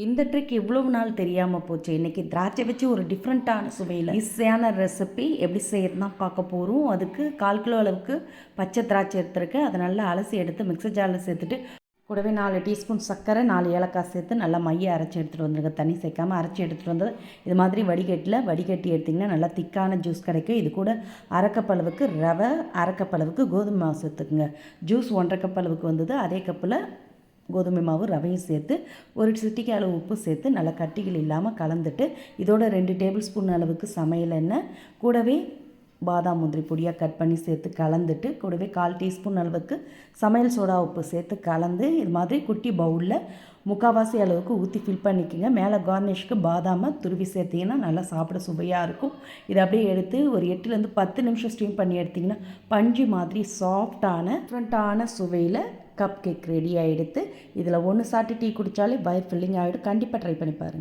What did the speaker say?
இந்த ட்ரிக் இவ்வளவு நாள் தெரியாமல் போச்சு. இன்றைக்கி திராட்சை வச்சு ஒரு டிஃப்ரெண்ட்டான சுவையில் ஈஸியான ரெசிபி எப்படி செய்யறதுனா பார்க்க போகிறோம். அதுக்கு 1/4 கிலோ அளவுக்கு பச்சை திராட்சை எடுத்துருக்கேன். அதை நல்லா அலசி எடுத்து மிக்ஸர் ஜாரில் சேர்த்துட்டு கூடவே 4 டீஸ்பூன் சர்க்கரை 4 ஏலக்காய் சேர்த்து நல்லா மைய அரைச்சி எடுத்துகிட்டு வந்துருங்க. தண்ணி சேர்க்காமல் அரைச்சி எடுத்துகிட்டு வந்தது இது மாதிரி வடிகட்டி எடுத்திங்கன்னா நல்லா திக்கான ஜூஸ் கிடைக்கும். இது கூட 1/2 கப் அளவுக்கு ரவை, 1/2 கப் அளவுக்கு கோதுமை மாவு சேர்த்துக்குங்க. ஜூஸ் 1/2 கப் அளவுக்கு வந்தது. அதே கப்பில் கோதுமை மாவு ரவையும் சேர்த்து ஒரு சிட்டிகை அளவு உப்பு சேர்த்து நல்லா கட்டிகள் இல்லாமல் கலந்துட்டு இதோட 2 டேபிள் ஸ்பூன் அளவுக்கு சமையல் எண்ணெய் கூடவே பாதாம் முந்திரி பொடியாக கட் பண்ணி சேர்த்து கலந்துட்டு கூடவே 1/4 டீஸ்பூன் அளவுக்கு சமையல் சோடா உப்பு சேர்த்து கலந்து இது மாதிரி குட்டி பவுலில் 3/4 அளவுக்கு ஊற்றி ஃபில் பண்ணிக்கோங்க. மேலே கார்னிஷ்க்கு பாதாமை துருவி சேர்த்திங்கன்னா நல்லா சாப்பிட சுவையாக இருக்கும். இதை அப்படியே எடுத்து ஒரு 8லேருந்து 10 நிமிஷம் ஸ்டீம் பண்ணி எடுத்திங்கன்னா பஞ்சு மாதிரி சாஃப்டான டிஃப்ரெண்ட்டான சுவையில் கப் கேக் ரெடி ஆகிடுது. இதில் 1 சாப்பிட்டு டீ குடித்தாலே வயிறு ஃபில்லிங் ஆகிடும். கண்டிப்பாக ட்ரை பண்ணி பாருங்கள்.